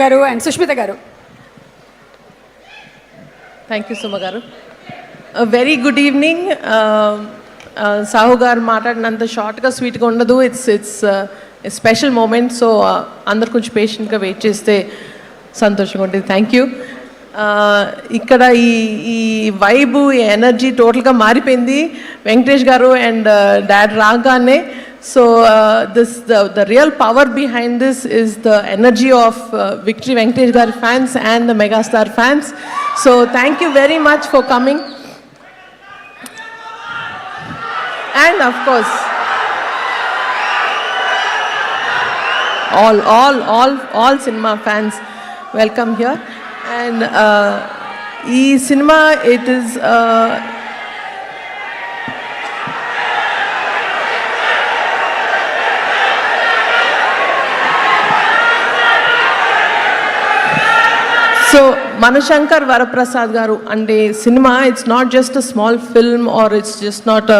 గారు అండ్ సుష్మిత గారు. Thank you Suma గారు. Very good evening. సాహు గారు మాట్లాడినంత షార్ట్గా స్వీట్గా ఉండదు. It's special moment. సో అందరు కొంచెం పేషెంట్గా వెయిట్ చేస్తే సంతోషంగా ఉంటుంది. Thank you. ఇక్కడ ఈ వైబు, ఈ ఎనర్జీ టోటల్గా మారిపోయింది వెంకటేష్ గారు అండ్ డాడ్ రాగానే. So the real power behind this is the energy of Victory Venkatesh Garu fans and the Megastar fans. So thank you very much for coming. And of course all cinema fans welcome here. And cinema, it is so Manashankar Varaprasad గారు అంటే cinema, it's not just a small film or it's just not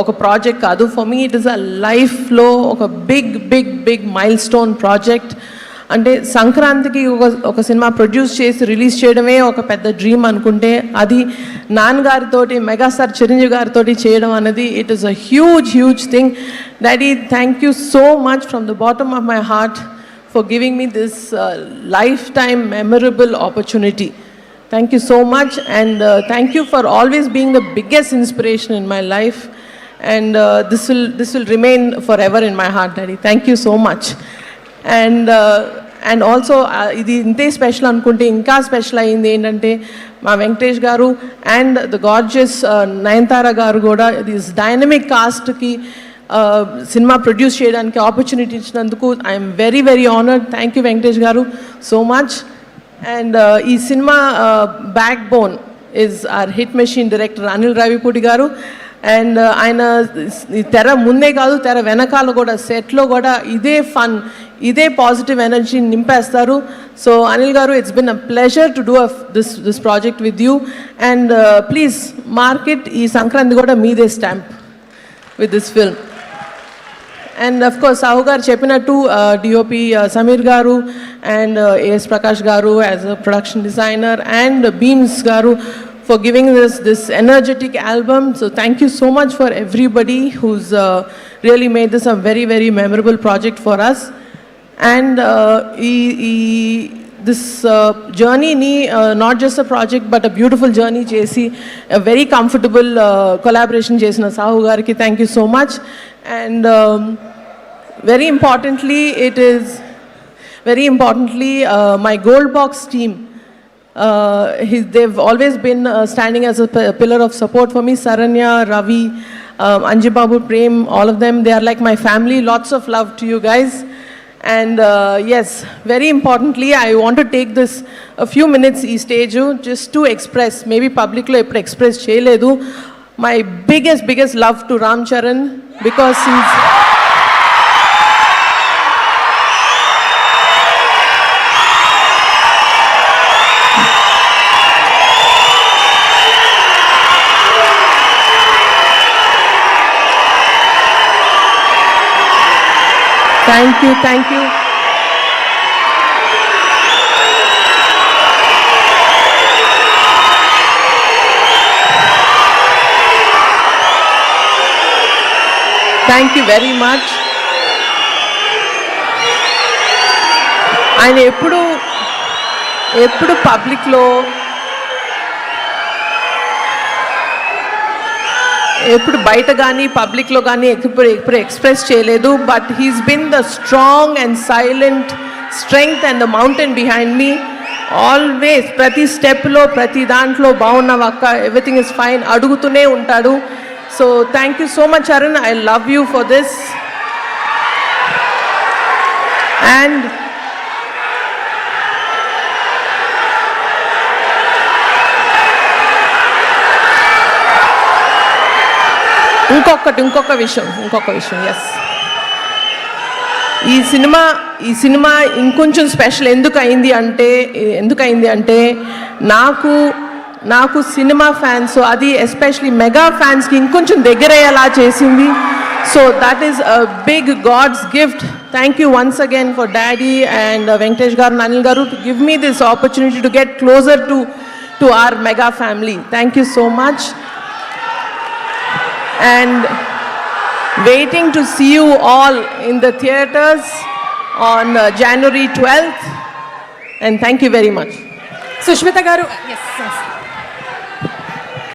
ఒక project కాదు. For me it is a లైఫ్లో ఒక big mile stone project. అంటే సంక్రాంతికి ఒక cinema produce చేసి రిలీజ్ చేయడమే ఒక పెద్ద డ్రీమ్ అనుకుంటే, అది నాన్నగారితోటి మెగాస్టార్ చిరంజీవి గారితో చేయడం అనేది it is a huge thing. Daddy, thank you so much from the bottom of my heart for giving me this lifetime memorable opportunity. Thank you so much, and thank you for always being the biggest inspiration in my life, and this will remain forever in my heart, Daddy. Thank you so much. And also idi inte special anukunte inka special ayindi endante ma Venkatesh garu and the gorgeous Nayanthara garu kuda this dynamic cast ki cinema produce చేయడానికి opportunity ఇచ్చినందుకు I'm very honoured. Thank you Venkatesh garu so much. And ఈ cinema backbone is our hit machine director Anil Ravipudi garu. And ఆయన తెర ముందే కాదు, తెర వెనకాల కూడా, సెట్లో కూడా ఇదే ఫన్, ఇదే పాజిటివ్ ఎనర్జీ నింపేస్తారు. సో అనిల్ గారు, it's been a pleasure to do this project with you. And please market ఈ సంక్రాంతి కూడా మీదే stamp with this film. And of course Sahu garu cheppinattu DOP Samir garu and AS Prakash garu as a production designer, and Beams garu for giving this energetic album. So thank you so much for everybody who's really made this a very memorable project for us. And this journey ni not just a project but a beautiful journey chesi a very comfortable collaboration chesina Sahu gariki thank you so much. And very importantly my Gold Box team, they've always been standing as a pillar of support for me. Saranya, Ravi, Anji Babu, Prem, all of them, they are like my family. Lots of love to you guys. And yes, very importantly, I want to take this a few minutes ee stage just to express, maybe public lo eppudu express cheyaledu, my biggest love to Ram Charan, because he's Thank you. Thank you very much. ఆయన ఎప్పుడు పబ్లిక్లో ఎప్పుడు బయట కానీ పబ్లిక్లో కానీ ఎప్పుడు express చేయలేదు. But he's been the strong and silent strength and the mountain behind me. Always ప్రతి స్టెప్లో, ప్రతి దాంట్లో బాగున్నావక్క, ఎవ్రీథింగ్ ఇస్ ఫైన్ అడుగుతూనే ఉంటాడు. So thank you so much Arun, I love you for this. And ఇంకొక విషయం ఎస్, ఈ సినిమా ఇంకొంచెం స్పెషల్ ఎందుకు అయింది అంటే నాకు సినిమా ఫ్యాన్స్, అది ఎస్పెషలీ మెగా ఫ్యాన్స్కి ఇంకొంచెం దగ్గరయ్యేలా చేసింది. So that is a big god's gift. Thank you once again for Daddy and Venkatesh Garu, Anil Garu to give me this opportunity to get closer to our mega family. Thank you so much. And waiting to see you all in the theatres on January 12th. And thank you very much. Sushmita గారు, yes.